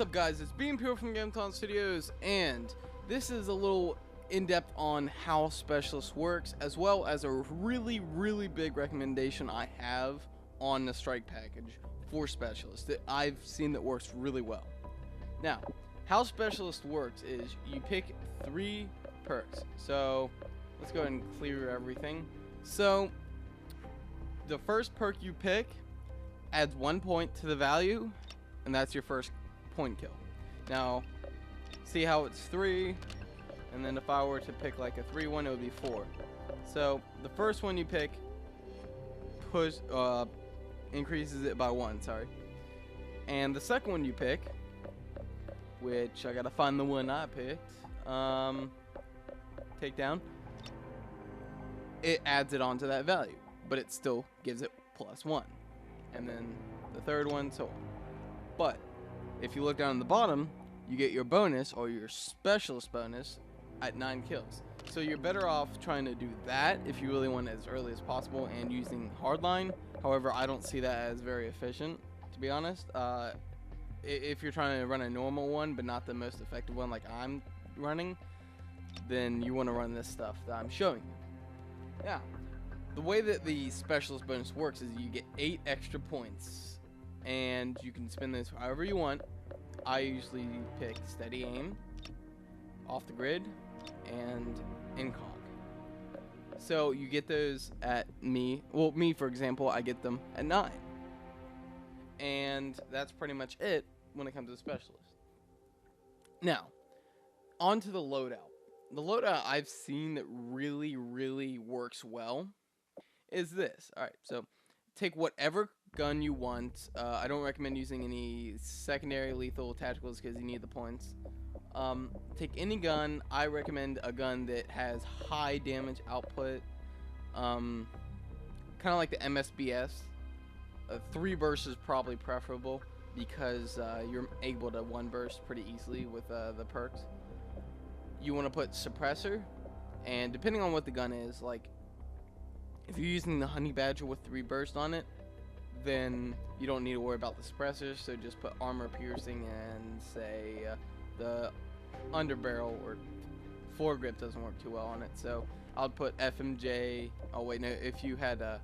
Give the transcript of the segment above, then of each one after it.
up, guys? It's Being Pure from GamingTilDawnStudios, and this is a little in-depth on how Specialist works, as well as a really big recommendation I have on the strike package for Specialist that I've seen that works really well. Now, how Specialist works is you pick 3 perks. So let's go ahead and clear everything. So the first perk you pick adds 1 point to the value, and that's your first point kill. Now, see how it's 3, and then if I were to pick like a 3-1, it would be 4. So the first one you pick increases it by 1, sorry. And the second one you pick, which I gotta find the one I picked, takedown, it adds it onto that value, but it still gives it +1. And then the third one, so on. But if you look down at the bottom, you get your bonus or your specialist bonus at 9 kills. So you're better off trying to do that if you really want it as early as possible and using hardline. However, I don't see that as very efficient, to be honest. If you're trying to run a normal one but not the most effective one like I'm running, then you want to run this stuff that I'm showing you. Now, the way that the specialist bonus works is you get 8 extra points, and you can spend this however you want. I usually pick steady aim, off the grid, and incog. So you get those at me for example, I get them at 9. And that's pretty much it when it comes to specialist. Now, on to the loadout. The loadout I've seen that really works well is this. Alright, so take whatever gun you want. I don't recommend using any secondary lethal tacticals because you need the points. Take any gun. I recommend a gun that has high damage output, kind of like the MSBS. 3 bursts is probably preferable because you're able to 1 burst pretty easily with the perks. You want to put suppressor, and depending on what the gun is, like if you're using the Honey Badger with 3 bursts on it, then you don't need to worry about the suppressors. So just put armor piercing and say the underbarrel or foregrip doesn't work too well on it. So I'll put FMJ. Oh wait, no, if you had a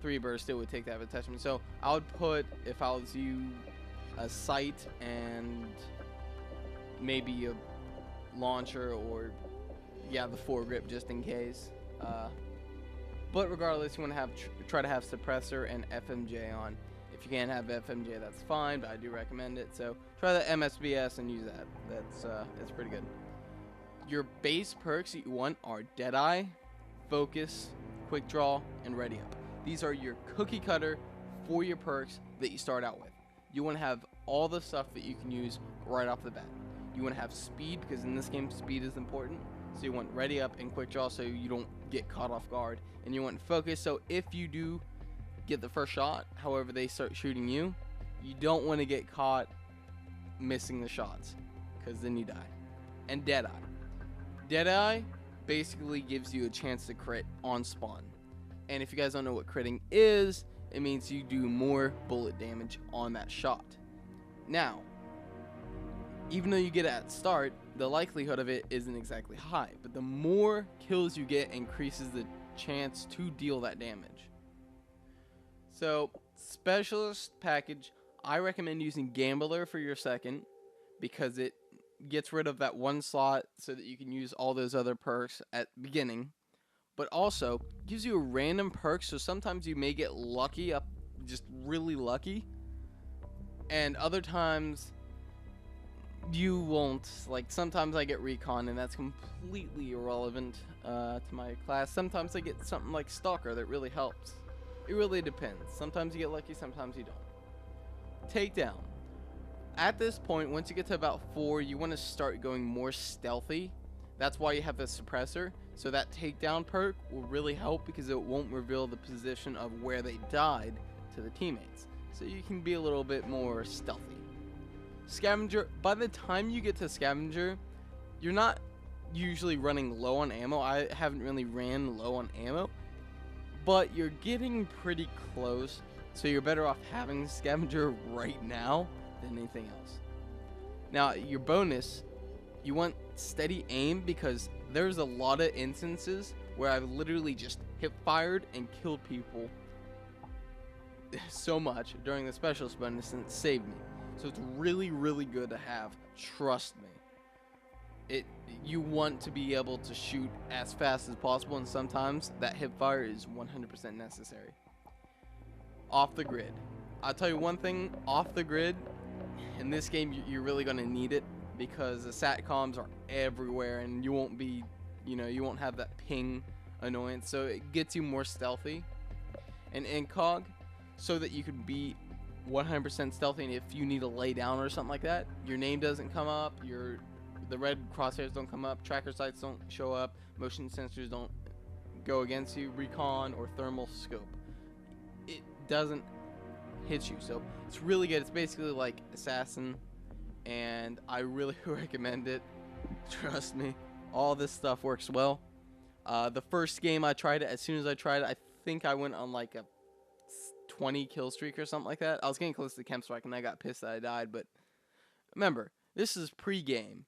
3 burst, it would take that attachment. So I would put, if I was you, a sight and maybe a launcher, or yeah, the foregrip just in case. But regardless, you want to have try to have suppressor and FMJ on. If you can't have FMJ, that's fine, but I do recommend it. So try the MSBS and use that. That's pretty good. Your base perks that you want are Deadeye, Focus, Quick Draw, and Ready Up. These are your cookie cutter for your perks that you start out with. You want to have all the stuff that you can use right off the bat. You want to have speed, because in this game speed is important. So you want Ready Up and Quick Draw so you don't get caught off guard. And you want Focus, so if you do get the first shot, however they start shooting you, you don't want to get caught missing the shots, because then you die. And Deadeye. Deadeye basically gives you a chance to crit on spawn. And if you guys don't know what critting is, it means you do more bullet damage on that shot. Now, even though you get it at start, the likelihood of it isn't exactly high, but the more kills you get increases the chance to deal that damage. So, specialist package, I recommend using Gambler for your second, because it gets rid of that 1 slot so that you can use all those other perks at the beginning, but also gives you a random perk, so sometimes you may get lucky, just really lucky, and other times you won't. Like sometimes I get recon, and that's completely irrelevant to my class. Sometimes I get something like Stalker that really helps. It really depends. Sometimes you get lucky, sometimes you don't. Takedown. At this point, once you get to about 4, you want to start going more stealthy. That's why you have the suppressor. So that takedown perk will really help, because it won't reveal the position of where they died to the teammates. So you can be a little bit more stealthy. Scavenger, by the time you get to Scavenger, you're not usually running low on ammo. I haven't really ran low on ammo, but you're getting pretty close. So you're better off having Scavenger right now than anything else. Now, your bonus, you want steady aim, because there's a lot of instances where I've literally just hip fired and killed people so much during the specialist bonus, and it saved me. So it's really, really good to have. Trust me. You want to be able to shoot as fast as possible, and sometimes that hip fire is 100% necessary. Off the grid. I'll tell you one thing, off the grid, in this game you're really going to need it, because the satcoms are everywhere, and you won't be, you won't have that ping annoyance, so it gets you more stealthy. And in COD, so that you can be 100% stealthy, and if you need to lay down or something like that, your name doesn't come up, the red crosshairs don't come up, tracker sights don't show up, motion sensors don't go against you, recon or thermal scope, it doesn't hit you. So it's really good. It's basically like Assassin, and I really recommend it. Trust me, all this stuff works well. The first game I tried it, as soon as I tried it, I think I went on like a 20 kill streak or something like that. I was getting close to the chem strike and I got pissed that I died, but remember, this is pre-game.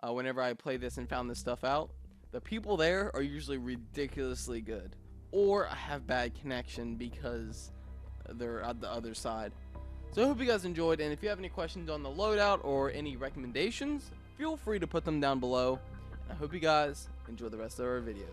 Whenever I play this and found this stuff out, the people there are usually ridiculously good, or I have bad connection because they're at the other side. So I hope you guys enjoyed, and if you have any questions on the loadout or any recommendations, feel free to put them down below. I hope you guys enjoy the rest of our video.